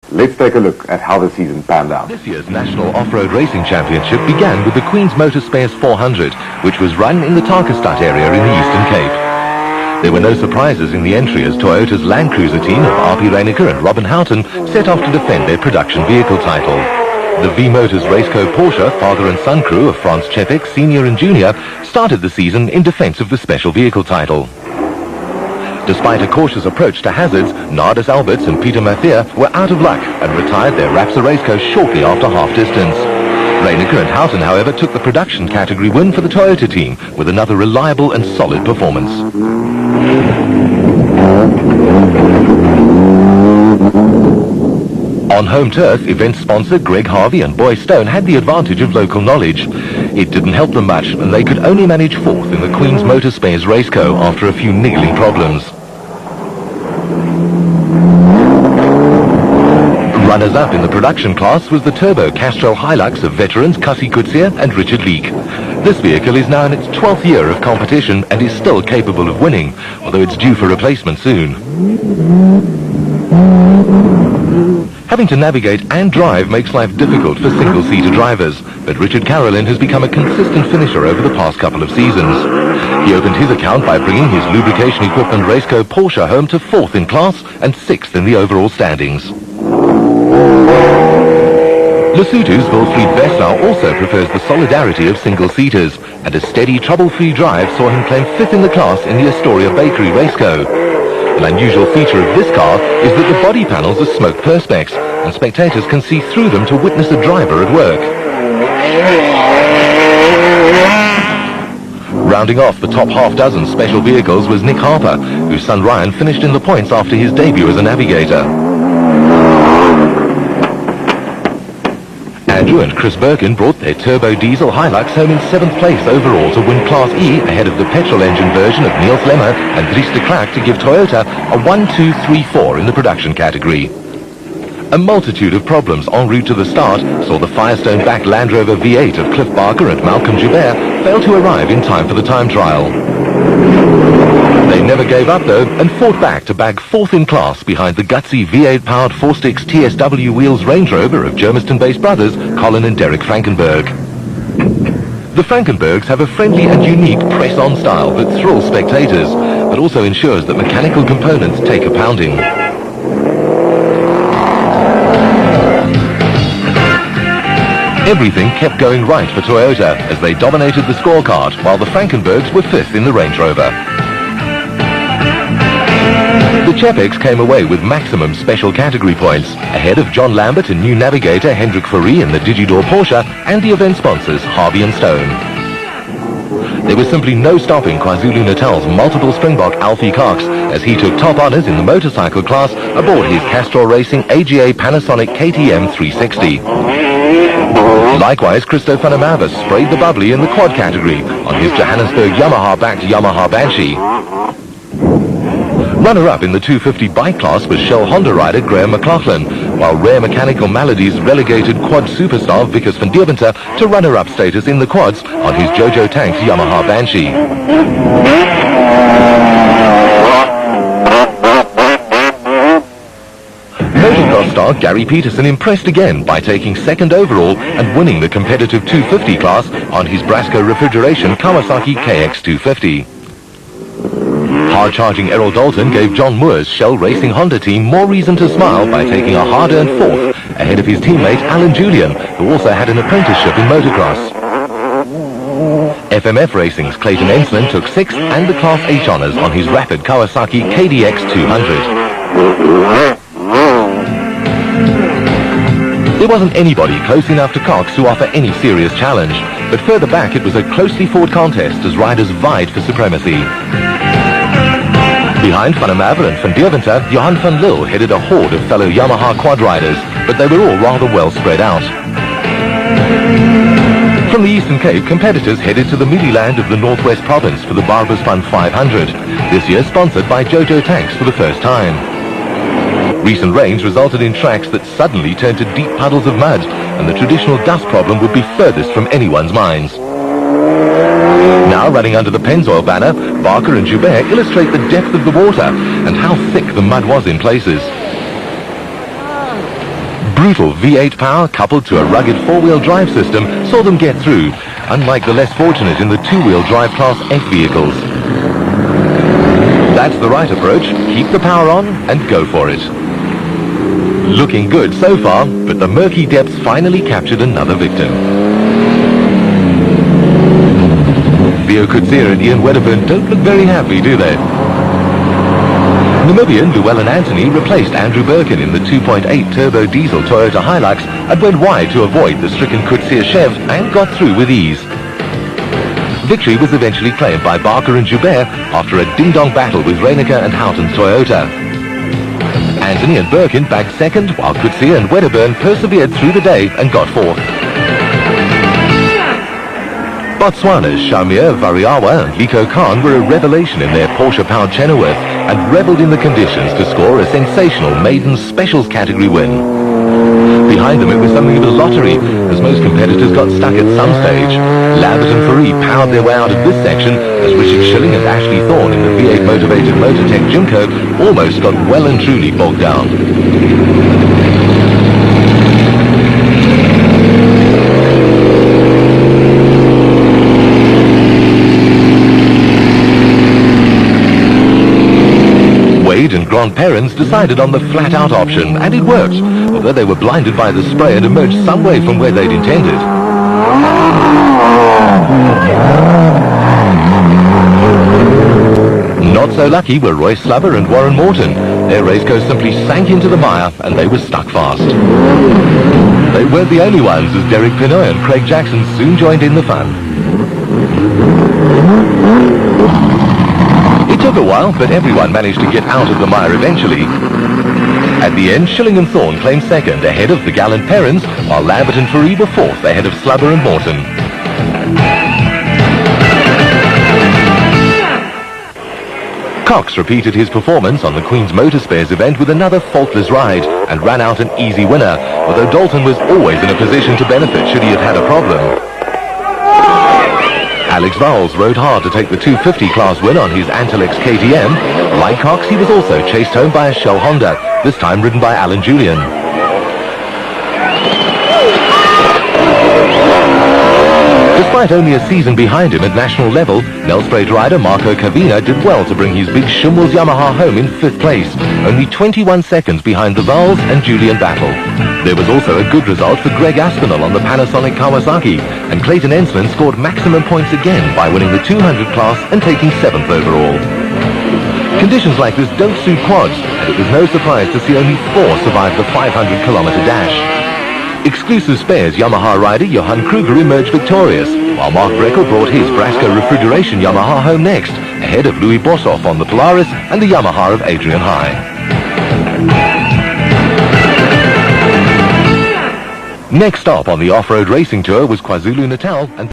Let's take a look at how the season panned out. This year's National Off-Road Racing Championship began with the Queen's Motor Spares 400, which was run in the Tarkastad area in the Eastern Cape. There were no surprises in the entry as Toyota's Land Cruiser team of R.P. Reinecker and Robin Houghton set off to defend their production vehicle title. The V-Motors Raceco Porsche father and son crew of Franz Czepek, Sr. and Jr. started the season in defense of the special vehicle title. Despite a cautious approach to hazards, Nardus Alberts and Peter Mathia were out of luck and retired their Rapsa Raceco shortly after half distance. Reinecker and Houghton, however, took the production category win for the Toyota team with another reliable and solid performance. On home turf, event sponsor Greg Harvey and Boy Stone had the advantage of local knowledge. It didn't help them much, and they could only manage fourth in the Queen's Motor Spares Raceco after a few niggling problems. Runners-up in the production class was the Turbo Castrol Hilux of veterans Cassie Kutsia and Richard Leek. This vehicle is now in its 12th year of competition and is still capable of winning, although it's due for replacement soon. Having to navigate and drive makes life difficult for single-seater drivers, but Richard Carolyn has become a consistent finisher over the past couple of seasons. He opened his account by bringing his lubrication equipment Raceco Porsche home to 4th in class and 6th in the overall standings. Lesotho's Wilfried Vessler also prefers the solidarity of single-seaters, and a steady, trouble-free drive saw him claim 5th in the class in the Astoria Bakery Raceco. An unusual feature of this car is that the body panels are smoke perspex, and spectators can see through them to witness a driver at work. Rounding off the top half dozen special vehicles was Nick Harper, whose son Ryan finished in the points after his debut as a navigator. Andrew and Chris Birkin brought their turbo diesel Hilux home in 7th place overall to win Class E ahead of the petrol engine version of Niels Lemmer and Dries de Klerk to give Toyota a 1-2-3-4 in the production category. A multitude of problems en route to the start saw the Firestone-backed Land Rover V8 of Cliff Barker and Malcolm Joubert fail to arrive in time for the time trial. They never gave up though and fought back to bag 4th in class behind the gutsy V8-powered 4-sticks TSW wheels Range Rover of Germiston-based brothers Colin and Derek Frankenberg. The Frankenbergs have a friendly and unique press-on style that thrills spectators, but also ensures that mechanical components take a pounding. Everything kept going right for Toyota as they dominated the scorecard, while the Frankenbergs were 5th in the Range Rover. The Czepeks came away with maximum special category points, ahead of John Lambert and new navigator Hendrik Fourie in the Digidor Porsche and the event sponsors Harvey and Stone. There was simply no stopping KwaZulu-Natal's multiple Springbok Alfie Cox as he took top honours in the motorcycle class aboard his Castrol Racing AGA Panasonic KTM 360. Likewise, Christo van der Merwe sprayed the bubbly in the quad category on his Johannesburg Yamaha-backed Yamaha Banshee. Runner-up in the 250 bike class was Shell Honda rider Graham McLaughlin, while Rare Mechanical Maladies relegated quad superstar Vickers van Deventer to runner-up status in the quads on his Jojo Tanks Yamaha Banshee. Motocross star Gary Peterson impressed again by taking 2nd overall and winning the competitive 250 class on his Brasco Refrigeration Kawasaki KX250. Hard-charging Errol Dalton gave John Moore's Shell Racing Honda team more reason to smile by taking a hard-earned 4th ahead of his teammate Alan Julian, who also had an apprenticeship in motocross. FMF Racing's Clayton Enslin took 6th and the Class H honours on his rapid Kawasaki KDX 200. There wasn't anybody close enough to Cox to offer any serious challenge, but further back it was a closely fought contest as riders vied for supremacy. Behind Van der Merwe and Van Deventer, Johan van Lille headed a horde of fellow Yamaha quad riders, but they were all rather well spread out. From the Eastern Cape, competitors headed to the Middieland of the Northwest Province for the Barbaspan 500, this year sponsored by Jojo Tanks for the first time. Recent rains resulted in tracks that suddenly turned to deep puddles of mud, and the traditional dust problem would be furthest from anyone's minds. Now running under the Pennzoil banner, Barker and Joubert illustrate the depth of the water and how thick the mud was in places. Brutal V8 power coupled to a rugged four-wheel drive system saw them get through, unlike the less fortunate in the two-wheel drive Class F vehicles. That's the right approach. Keep the power on and go for it. Looking good so far, but the murky depths finally captured another victim. Theo Coetzee and Ian Wedderburn don't look very happy, do they? Namibian Llewellyn Anthony replaced Andrew Birkin in the 2.8 turbo diesel Toyota Hilux and went wide to avoid the stricken Coetzee Chev and got through with ease. Victory was eventually claimed by Barker and Joubert after a ding-dong battle with Reinecker and Houghton's Toyota. Anthony and Birkin bagged second, while Coetzee and Wedderburn persevered through the day and got fourth. Botswana's Shamir Variawa and Liko Khan were a revelation in their Porsche-powered Chenoweth and revelled in the conditions to score a sensational maiden specials category win. Behind them it was something of a lottery, as most competitors got stuck at some stage. Lambert and Faree powered their way out of this section, as Richard Schilling and Ashley Thorne in the V8 motivated Motortech Jimco almost got well and truly bogged down. Wade and Grant Perrins decided on the flat-out option, and it worked, although they were blinded by the spray and emerged some way from where they'd intended. Not so lucky were Roy Slubber and Warren Morton. Their raceco simply sank into the mire, and they were stuck fast. They weren't the only ones, as Derek Pinoy and Craig Jackson soon joined in the fun. It took a while, but everyone managed to get out of the mire eventually. At the end, Schilling and Thorne claimed second ahead of the gallant Perrins, while Lambert and Faree were fourth ahead of Slubber and Morton. Cox repeated his performance on the Queen's Motor Spares event with another faultless ride and ran out an easy winner, although Dalton was always in a position to benefit should he have had a problem. Alex Vowles rode hard to take the 250 class win on his Antelex KTM. Like Cox, he was also chased home by a Shell Honda, this time ridden by Alan Julian. Despite only a season behind him at national level, Nelspruit rider Marco Cavina did well to bring his big Schumwells Yamaha home in 5th place, only 21 seconds behind the Vowles and Julian battle. There was also a good result for Greg Aspinall on the Panasonic Kawasaki, and Clayton Ensman scored maximum points again by winning the 200 class and taking 7th overall. Conditions like this don't suit quads, and it was no surprise to see only 4 survive the 500-kilometer dash. Exclusive Spares Yamaha rider Johan Kruger emerged victorious, while Mark Breckel brought his Brasco refrigeration Yamaha home next, ahead of Louis Bossoff on the Polaris and the Yamaha of Adrian High. Next stop on the off-road racing tour was KwaZulu-Natal and